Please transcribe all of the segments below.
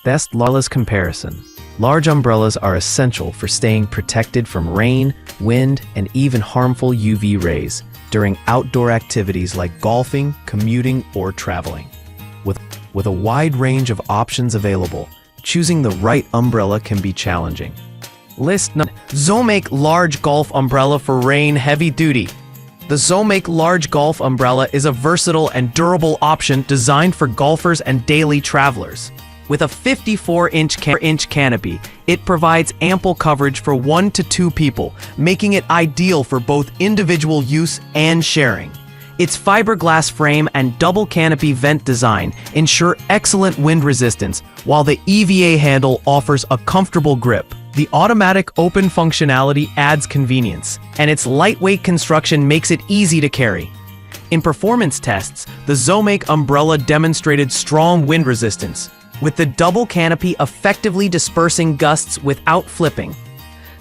Best umbrellas comparison. Large umbrellas are essential for staying protected from rain, wind, and even harmful UV rays during outdoor activities like golfing, commuting, or traveling. With a wide range of options available, choosing the right umbrella can be challenging. Zomake Large Golf Umbrella for Rain Heavy Duty. The Zomake Large Golf Umbrella is a versatile and durable option designed for golfers and daily travelers. With a 54-inch canopy, it provides ample coverage for 1 to 2 people, making it ideal for both individual use and sharing. Its fiberglass frame and double canopy vent design ensure excellent wind resistance, while the EVA handle offers a comfortable grip. The automatic open functionality adds convenience, and its lightweight construction makes it easy to carry. In performance tests, the Zomake umbrella demonstrated strong wind resistance, with the double canopy effectively dispersing gusts without flipping.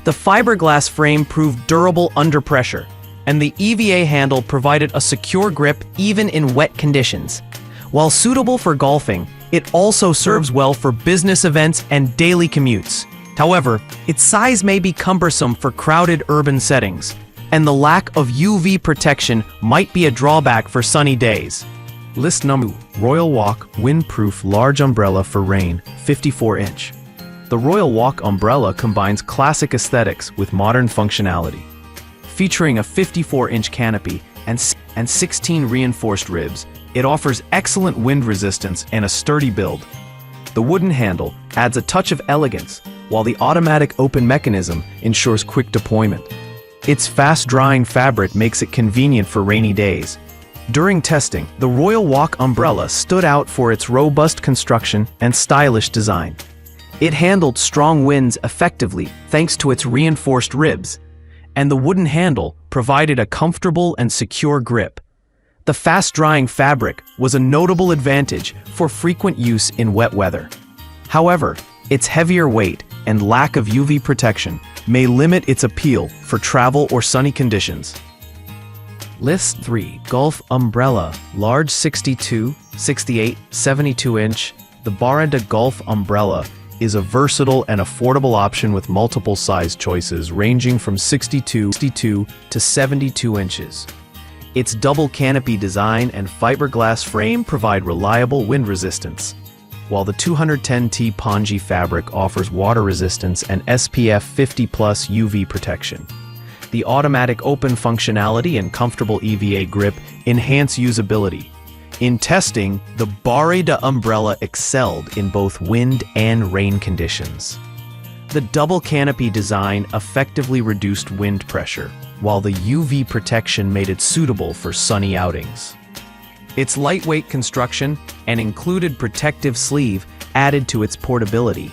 The fiberglass frame proved durable under pressure, and the EVA handle provided a secure grip even in wet conditions. While suitable for golfing, it also serves well for business events and daily commutes. However, its size may be cumbersome for crowded urban settings, and the lack of UV protection might be a drawback for sunny days. List number 2. Royal Walk Windproof Large Umbrella for Rain, 54-inch. The Royal Walk umbrella combines classic aesthetics with modern functionality. Featuring a 54-inch canopy and 16 reinforced ribs, it offers excellent wind resistance and a sturdy build. The wooden handle adds a touch of elegance, while the automatic open mechanism ensures quick deployment. Its fast-drying fabric makes it convenient for rainy days. During testing, the Royal Walk umbrella stood out for its robust construction and stylish design. It handled strong winds effectively thanks to its reinforced ribs, and the wooden handle provided a comfortable and secure grip. The fast-drying fabric was a notable advantage for frequent use in wet weather. However, its heavier weight and lack of UV protection may limit its appeal for travel or sunny conditions. List 3. Golf Umbrella Large 62, 68, 72-inch. The Barenda Golf Umbrella is a versatile and affordable option with multiple size choices ranging from 62 to 72 inches. Its double canopy design and fiberglass frame provide reliable wind resistance, while the 210T pongee fabric offers water resistance and SPF 50+ UV protection. The automatic open functionality and comfortable EVA grip enhance usability. In testing, the Barenda umbrella excelled in both wind and rain conditions. The double canopy design effectively reduced wind pressure, while the UV protection made it suitable for sunny outings. Its lightweight construction and included protective sleeve added to its portability.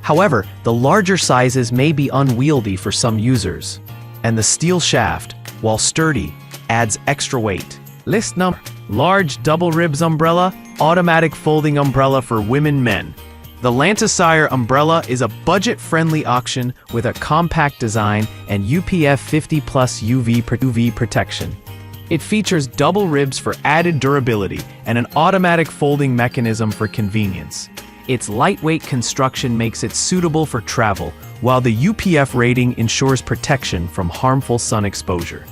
However, the larger sizes may be unwieldy for some users, and the steel shaft, while sturdy, adds extra weight. List number: Large Double Ribs Umbrella Automatic Folding Umbrella for Women Men. The Lantisire umbrella is a budget-friendly option with a compact design and UPF 50+ UV protection. It features double ribs for added durability and an automatic folding mechanism for convenience. Its lightweight construction makes it suitable for travel, while the UPF rating ensures protection from harmful sun exposure.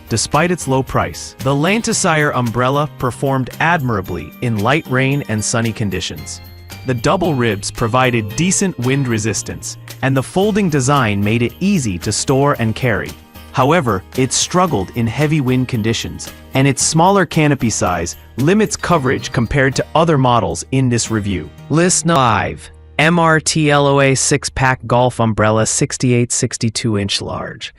Despite its low price, the Lantisire umbrella performed admirably in light rain and sunny conditions. The double ribs provided decent wind resistance, and the folding design made it easy to store and carry. However, it struggled in heavy wind conditions, and its smaller canopy size limits coverage compared to other models in this review. List 5. MRTLOA 6-Pack Golf Umbrella 68-62-inch large.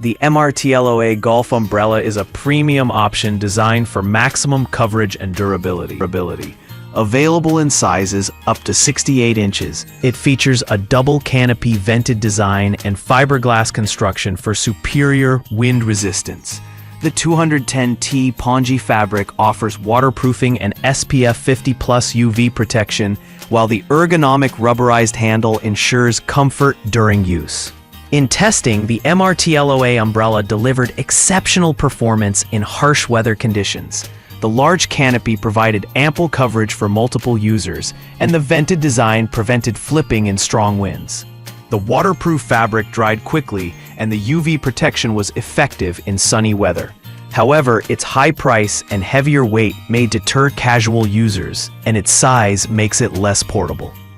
The MRTLOA Golf Umbrella is a premium option designed for maximum coverage and durability. Available in sizes up to 68 inches, it features a double canopy vented design and fiberglass construction for superior wind resistance. The 210T pongee fabric offers waterproofing and SPF 50+ UV protection, while the ergonomic rubberized handle ensures comfort during use. In testing, the MRTLOA umbrella delivered exceptional performance in harsh weather conditions. The large canopy provided ample coverage for multiple users, and the vented design prevented flipping in strong winds. The waterproof fabric dried quickly, and the UV protection was effective in sunny weather. However, its high price and heavier weight may deter casual users, and its size makes it less portable.